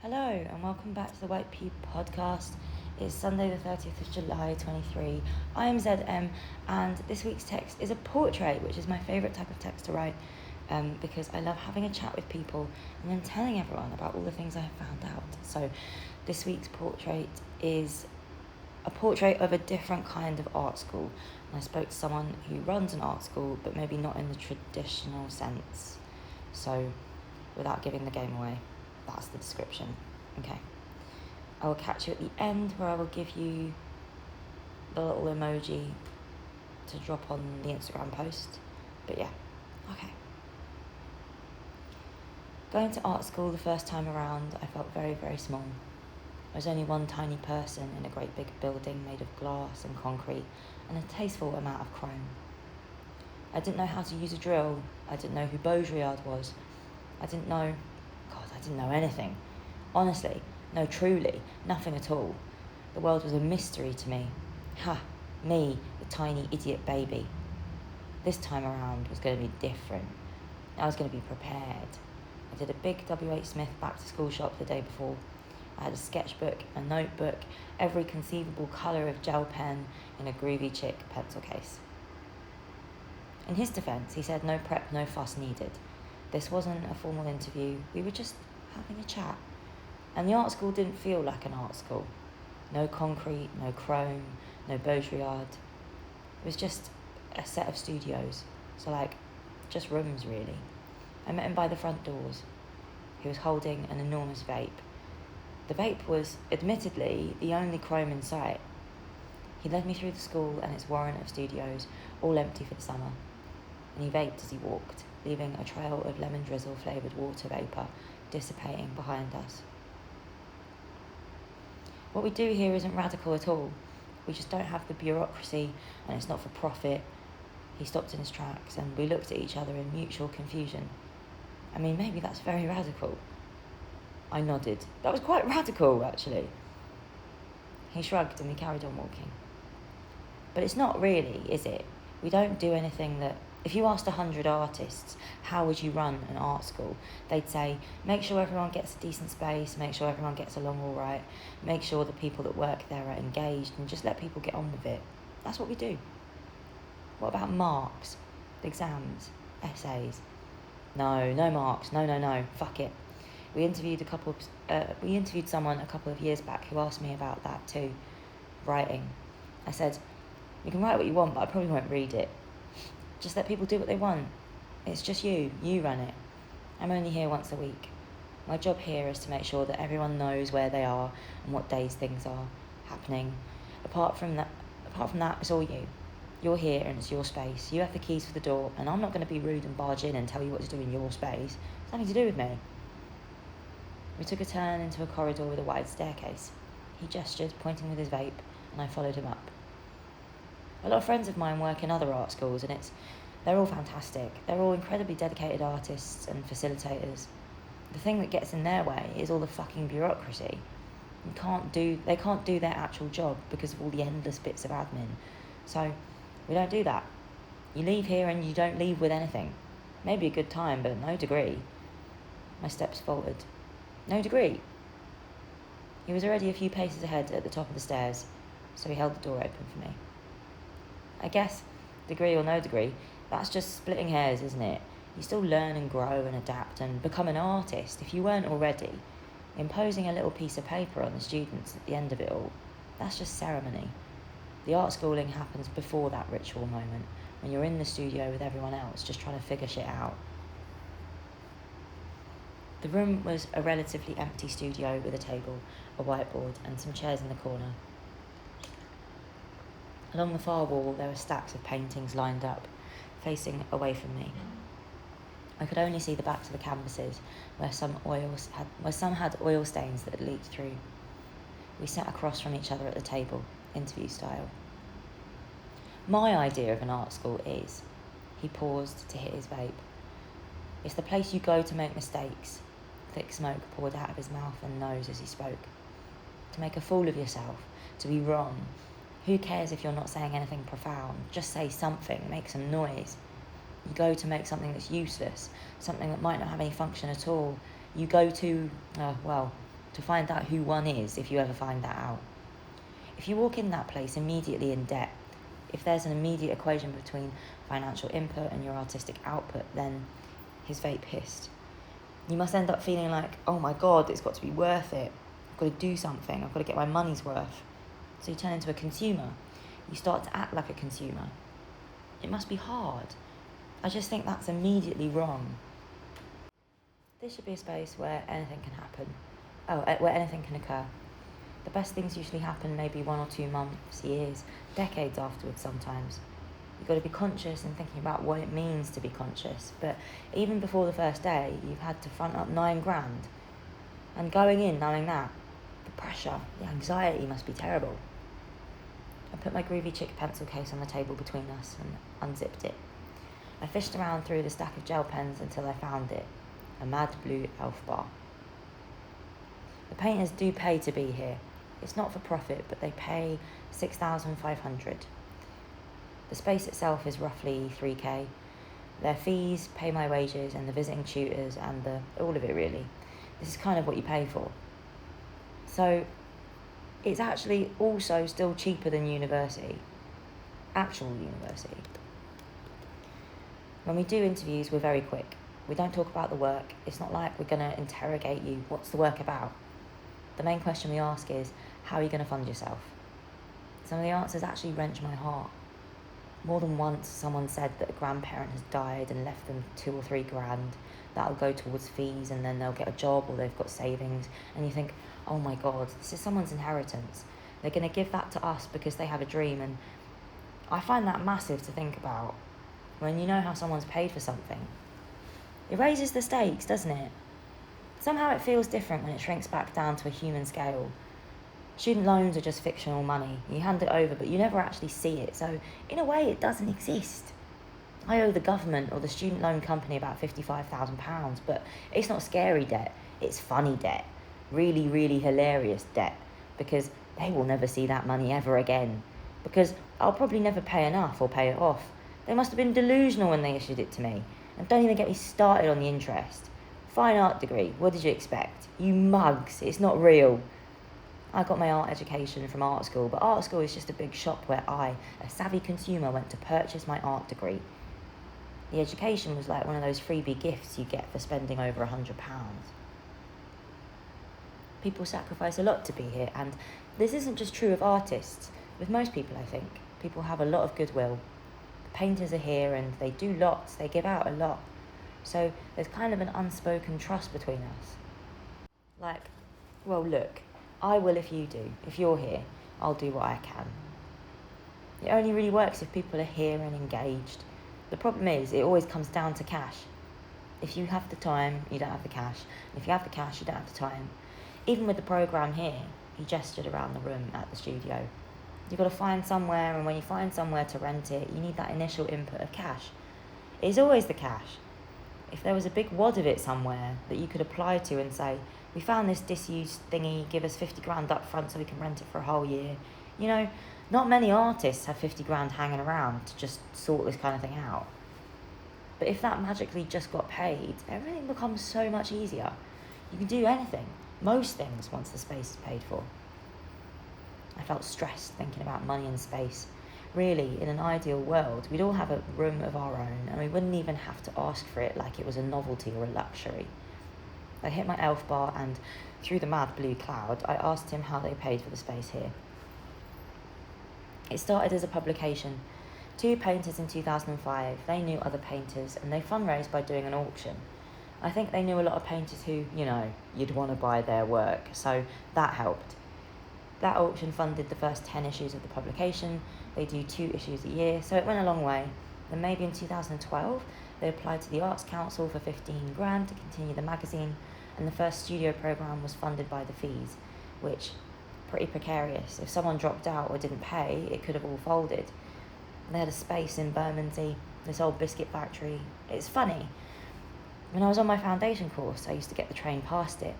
Hello and welcome back to the Vaping podcast. It's Sunday the 30th of July 23. I am ZM and this week's text is a portrait, which is my favourite type of text to write because I love having a chat with people and then telling everyone about all the things I have found out. So this week's portrait is a portrait of a different kind of art school. And I spoke to someone who runs an art school, but maybe not in the traditional sense. So without giving the game away, that's the description. Okay. I will catch you at the end where I will give you the little emoji to drop on the Instagram post. But yeah, okay. Going to art school the first time around, I felt very, very small. I was only one tiny person in a great big building made of glass and concrete and a tasteful amount of chrome. I didn't know how to use a drill. I didn't know who Baudrillard was. I didn't know anything. Honestly, no, truly, nothing at all. The world was a mystery to me. Me, the tiny idiot baby. This time around was going to be different. I was going to be prepared. I did a big W.H. Smith back to school shop the day before. I had a sketchbook, a notebook, every conceivable colour of gel pen in a groovy chick pencil case. In his defence, he said no prep, no fuss needed. This wasn't a formal interview, we were just having a chat. And the art school didn't feel like an art school. No concrete, no chrome, no Baudrillard. It was just a set of studios, so just rooms really. I met him by the front doors. He was holding an enormous vape. The vape was, admittedly, the only chrome in sight. He led me through the school and its warren of studios, all empty for the summer. And he vaped as he walked, leaving a trail of lemon drizzle flavoured water vapour dissipating behind us. What we do here isn't radical at all. We just don't have the bureaucracy and it's not for profit. He stopped in his tracks and we looked at each other in mutual confusion. I mean, maybe that's very radical. I nodded. That was quite radical, actually. He shrugged and we carried on walking. But it's not really, is it? We don't do anything that... If you asked 100 artists, how would you run an art school? They'd say, make sure everyone gets a decent space, make sure everyone gets along all right, make sure the people that work there are engaged, and just let people get on with it. That's what we do. What about marks, exams, essays? No marks, no, fuck it. We interviewed someone a couple of years back who asked me about that too, writing. I said, you can write what you want, but I probably won't read it. Just let people do what they want. It's just you run it. I'm only here once a week. My job here is to make sure that everyone knows where they are and what days things are happening. Apart from that, it's all you. You're here and it's your space. You have the keys for the door, and I'm not going to be rude and barge in and tell you what to do in your space. It's nothing to do with me. We took a turn into a corridor with a wide staircase. He gestured, pointing with his vape, and I followed him up. A lot of friends of mine work in other art schools and they're all fantastic. They're all incredibly dedicated artists and facilitators. The thing that gets in their way is all the fucking bureaucracy. They can't do their actual job because of all the endless bits of admin. So we don't do that. You leave here and you don't leave with anything. Maybe a good time, but no degree. My steps faltered. No degree. He was already a few paces ahead at the top of the stairs, so he held the door open for me. I guess, degree or no degree, that's just splitting hairs, isn't it? You still learn and grow and adapt and become an artist if you weren't already. Imposing a little piece of paper on the students at the end of it all, that's just ceremony. The art schooling happens before that ritual moment, when you're in the studio with everyone else just trying to figure shit out. The room was a relatively empty studio with a table, a whiteboard and some chairs in the corner. Along the far wall there were stacks of paintings lined up, facing away from me. I could only see the backs of the canvases, where some had oil stains that had leaked through. We sat across from each other at the table, interview style. My idea of an art school is... He paused to hit his vape. It's the place you go to make mistakes. Thick smoke poured out of his mouth and nose as he spoke. To make a fool of yourself, to be wrong. Who cares if you're not saying anything profound? Just say something, make some noise. You go to make something that's useless, something that might not have any function at all. You go to, to find out who one is if you ever find that out. If you walk in that place immediately in debt, if there's an immediate equation between financial input and your artistic output, then his vape hissed. You must end up feeling like, oh my God, it's got to be worth it. I've got to do something. I've got to get my money's worth. So you turn into a consumer. You start to act like a consumer. It must be hard. I just think that's immediately wrong. This should be a space where anything can happen. Where anything can occur. The best things usually happen maybe 1 or 2 months, years, decades afterwards sometimes. You've got to be conscious and thinking about what it means to be conscious. But even before the first day, you've had to front up 9 grand. And going in knowing that, the pressure, the anxiety must be terrible. I put my groovy chick pencil case on the table between us and unzipped it. I fished around through the stack of gel pens until I found it, a mad blue elf bar. The painters do pay to be here. It's not for profit, but they pay $6,500. The space itself is roughly $3,000. Their fees pay my wages and the visiting tutors and all of it really. This is kind of what you pay for. So it's actually also still cheaper than university, actual university. When we do interviews, we're very quick. We don't talk about the work. It's not like we're going to interrogate you. What's the work about? The main question we ask is, how are you going to fund yourself? Some of the answers actually wrench my heart. More than once, someone said that a grandparent has died and left them 2 or 3 grand. That'll go towards fees and then they'll get a job or they've got savings. And you think, oh my God, this is someone's inheritance. They're going to give that to us because they have a dream. And I find that massive to think about when you know how someone's paid for something. It raises the stakes, doesn't it? Somehow it feels different when it shrinks back down to a human scale. Student loans are just fictional money. You hand it over, but you never actually see it. So, in a way, it doesn't exist. I owe the government or the student loan company about £55,000, but it's not scary debt. It's funny debt. Really, really hilarious debt. Because they will never see that money ever again. Because I'll probably never pay enough or pay it off. They must have been delusional when they issued it to me. And don't even get me started on the interest. Fine art degree, what did you expect? You mugs, it's not real. I got my art education from art school, but art school is just a big shop where I, a savvy consumer, went to purchase my art degree. The education was like one of those freebie gifts you get for spending over £100. People sacrifice a lot to be here, and this isn't just true of artists. With most people, I think, people have a lot of goodwill. The painters are here and they do lots, they give out a lot. So there's kind of an unspoken trust between us. Like, well, look, I will if you do. If you're here, I'll do what I can. It only really works if people are here and engaged. The problem is, it always comes down to cash. If you have the time, you don't have the cash. And if you have the cash, you don't have the time. Even with the programme here, he gestured around the room at the studio. You've got to find somewhere, and when you find somewhere to rent it, you need that initial input of cash. It's always the cash. If there was a big wad of it somewhere that you could apply to and say, we found this disused thingy, give us 50 grand up front so we can rent it for a whole year. You know, not many artists have 50 grand hanging around to just sort this kind of thing out. But if that magically just got paid, everything becomes so much easier. You can do anything, most things, once the space is paid for. I felt stressed thinking about money and space. Really, in an ideal world, we'd all have a room of our own and we wouldn't even have to ask for it like it was a novelty or a luxury. I hit my elf bar and, through the mad blue cloud, I asked him how they paid for the space here. It started as a publication. 2 painters in 2005, they knew other painters and they fundraised by doing an auction. I think they knew a lot of painters who, you'd want to buy their work, so that helped. That auction funded the first 10 issues of the publication. They do 2 issues a year, so it went a long way. Then maybe in 2012, they applied to the Arts Council for 15 grand to continue the magazine, and the first studio programme was funded by the fees, which, pretty precarious. If someone dropped out or didn't pay, it could have all folded. They had a space in Bermondsey, this old biscuit factory. It's funny. When I was on my foundation course, I used to get the train past it.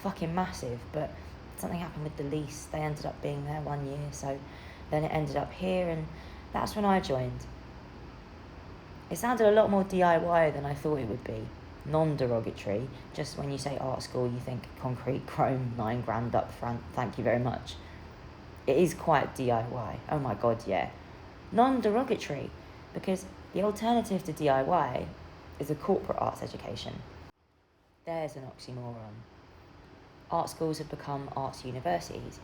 Fucking massive, but something happened with the lease. They ended up being there 1 year, so then it ended up here, and that's when I joined. It sounded a lot more DIY than I thought it would be. non-derogatory. Just when you say art school, you think concrete, chrome, $9,000 up front, thank you very much. It is quite DIY. Oh my God, yeah. Non-derogatory, because the alternative to DIY is a corporate arts education. There's an oxymoron. Art schools have become arts universities.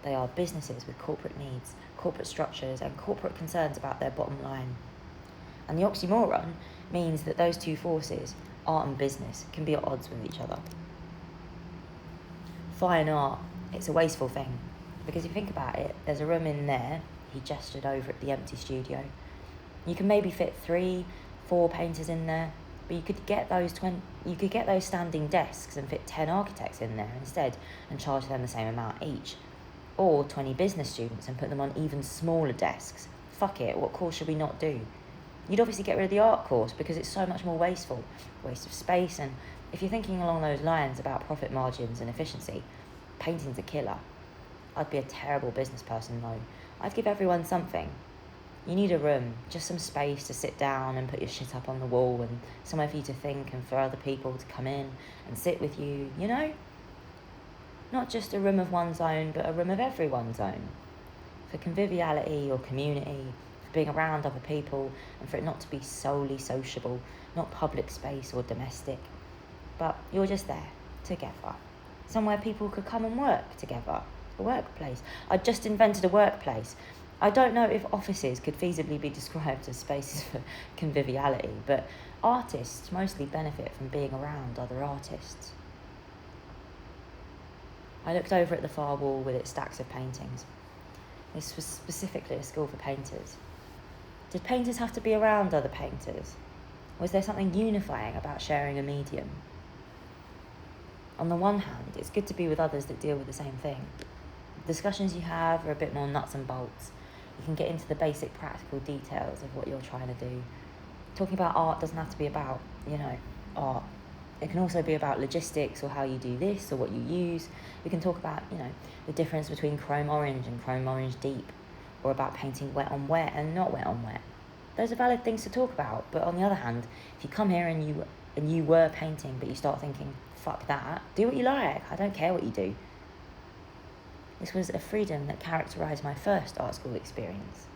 They are businesses with corporate needs, corporate structures, and corporate concerns about their bottom line. And the oxymoron means that those two forces, art and business, can be at odds with each other. Fine art, it's a wasteful thing. Because if you think about it, there's a room in there, he gestured over at the empty studio. You can maybe fit 3-4 painters in there, but you could get those standing desks and fit 10 architects in there instead and charge them the same amount each. Or 20 business students and put them on even smaller desks. Fuck it, what course should we not do? You'd obviously get rid of the art course because it's so much more wasteful. Waste of space, and if you're thinking along those lines about profit margins and efficiency, painting's a killer. I'd be a terrible business person though. I'd give everyone something. You need a room, just some space to sit down and put your shit up on the wall, and somewhere for you to think and for other people to come in and sit with you, you know? Not just a room of one's own, but a room of everyone's own. For conviviality or community, for being around other people, and for it not to be solely sociable, not public space or domestic. But you're just there, together. Somewhere people could come and work together. A workplace. I just invented a workplace. I don't know if offices could feasibly be described as spaces for conviviality, but artists mostly benefit from being around other artists. I looked over at the far wall with its stacks of paintings. This was specifically a school for painters. Did painters have to be around other painters? Was there something unifying about sharing a medium? On the one hand, it's good to be with others that deal with the same thing. The discussions you have are a bit more nuts and bolts. You can get into the basic practical details of what you're trying to do. Talking about art doesn't have to be about, art. It can also be about logistics or how you do this or what you use. We can talk about, the difference between chrome orange and chrome orange deep, or about painting wet on wet and not wet on wet. Those are valid things to talk about, but on the other hand, if you come here and you were painting but you start thinking, fuck that, do what you like, I don't care what you do. This was a freedom that characterised my first art school experience.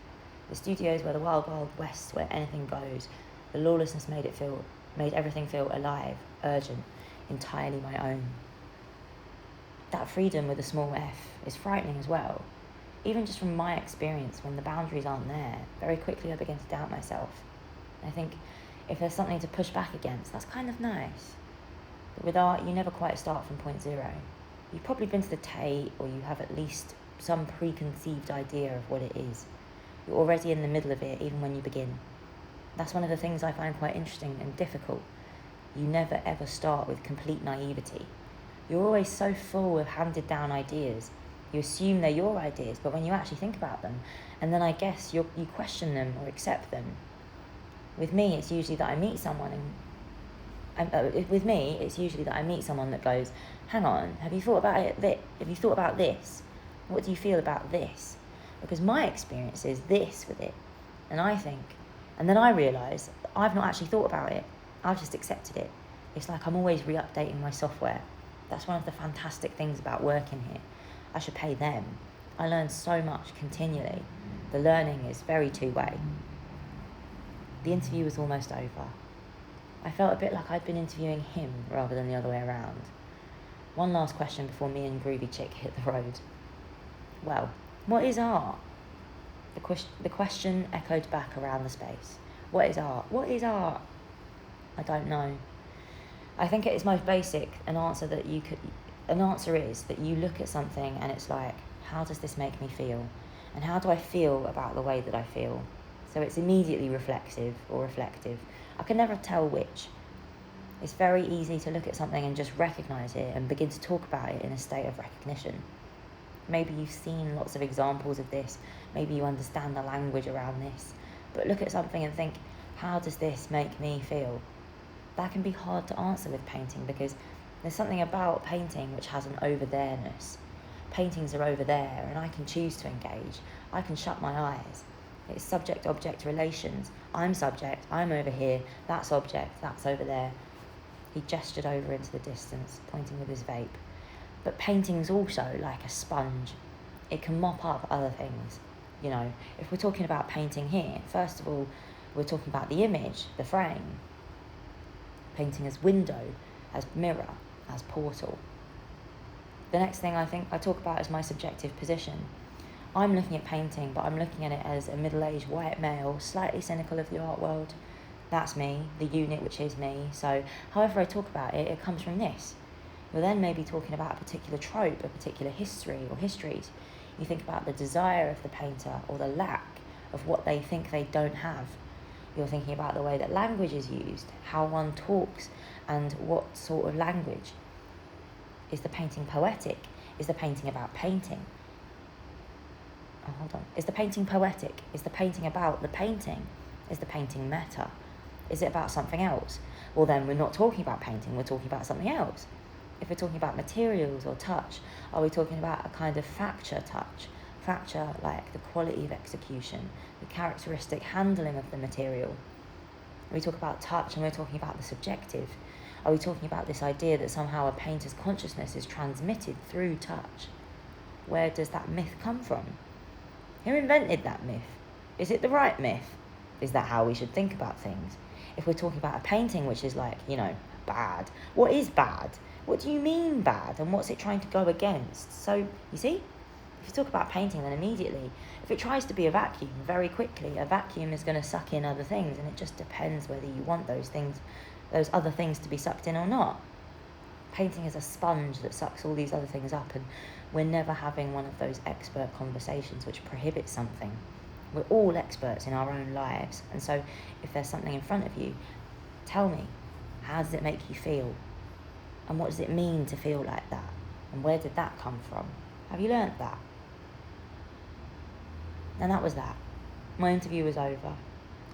The studios were the wild, wild west where anything goes. The lawlessness made everything feel alive, urgent, entirely my own. That freedom with a small f is frightening as well. Even just from my experience, when the boundaries aren't there, very quickly I begin to doubt myself. I think if there's something to push back against, that's kind of nice. But with art, you never quite start from point zero. You've probably been to the Tate, or you have at least some preconceived idea of what it is. You're already in the middle of it, even when you begin. That's one of the things I find quite interesting and difficult. You never ever start with complete naivety. You're always so full of handed down ideas. You assume they're your ideas, but when you actually think about them, and then I guess you question them or accept them. With me, it's usually that I meet someone that goes, hang on, have you thought about it? Have you thought about this? What do you feel about this? Because my experience is this with it. And then I realise I've not actually thought about it. I've just accepted it. It's like I'm always re-updating my software. That's one of the fantastic things about working here. I should pay them. I learn so much continually. The learning is very two-way. The interview was almost over. I felt a bit like I'd been interviewing him rather than the other way around. One last question before me and Groovy Chick hit the road. Well, what is art? The question echoed back around the space. What is art? What is art? I don't know. I think at its most basic, an answer is that you look at something and it's like, how does this make me feel? And how do I feel about the way that I feel? So it's immediately reflexive or reflective. I can never tell which. It's very easy to look at something and just recognise it and begin to talk about it in a state of recognition. Maybe you've seen lots of examples of this. Maybe you understand the language around this. But look at something and think, how does this make me feel? That can be hard to answer with painting because there's something about painting which has an over-there-ness. Paintings are over there and I can choose to engage. I can shut my eyes. It's subject-object relations. I'm subject, I'm over here, that's object, that's over there. He gestured over into the distance, pointing with his vape. But painting's also like a sponge. It can mop up other things. You know, if we're talking about painting here, first of all, we're talking about the image, the frame. Painting as window, as mirror, as portal. The next thing I think I talk about is my subjective position. I'm looking at painting, but I'm looking at it as a middle-aged white male, slightly cynical of the art world. That's me, the unit which is me. So however I talk about it, it comes from this. You're then maybe talking about a particular trope, a particular history or histories. You think about the desire of the painter or the lack of what they think they don't have. You're thinking about the way that language is used, how one talks, and what sort of language. Is the painting poetic? Is the painting about painting? Oh, hold on. Is the painting poetic? Is the painting about the painting? Is the painting meta? Is it about something else? Well, then we're not talking about painting, we're talking about something else. If we're talking about materials or touch, are we talking about a kind of facture touch? Facture like the quality of execution, the characteristic handling of the material. We talk about touch and we're talking about the subjective. Are we talking about this idea that somehow a painter's consciousness is transmitted through touch? Where does that myth come from? Who invented that myth? Is it the right myth? Is that how we should think about things? If we're talking about a painting which is like, you know, bad, what is bad? What do you mean bad? And what's it trying to go against? So, you see, if you talk about painting, then immediately, if it tries to be a vacuum, very quickly, a vacuum is going to suck in other things, and it just depends whether you want those things, those other things to be sucked in or not. Painting is a sponge that sucks all these other things up, and we're never having one of those expert conversations which prohibits something. We're all experts in our own lives, and so if there's something in front of you, tell me, how does it make you feel? And what does it mean to feel like that? And where did that come from? Have you learnt that? And that was that. My interview was over.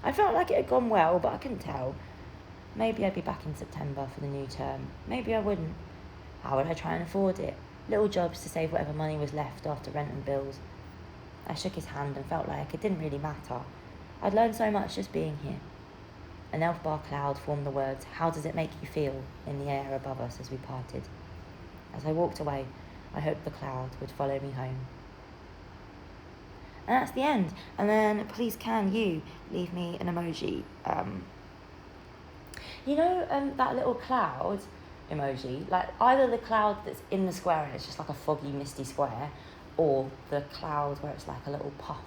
I felt like it had gone well, but I couldn't tell. Maybe I'd be back in September for the new term. Maybe I wouldn't. How would I try and afford it? Little jobs to save whatever money was left after rent and bills. I shook his hand and felt like it didn't really matter. I'd learned so much just being here. An elf-bar cloud formed the words, "How does it make you feel?" in the air above us as we parted. As I walked away, I hoped the cloud would follow me home. And that's the end. And then please can you leave me an emoji. That little cloud emoji, like either the cloud that's in the square and it's just like a foggy, misty square, or the cloud where it's like a little puff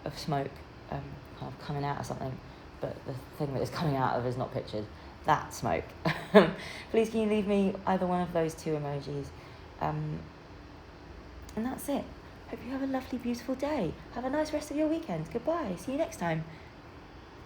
of smoke kind of coming out of something, but the thing that it's coming out of is not pictured. That smoke. Please can you leave me either one of those two emojis. And that's it. Hope you have a lovely, beautiful day. Have a nice rest of your weekend. Goodbye. See you next time.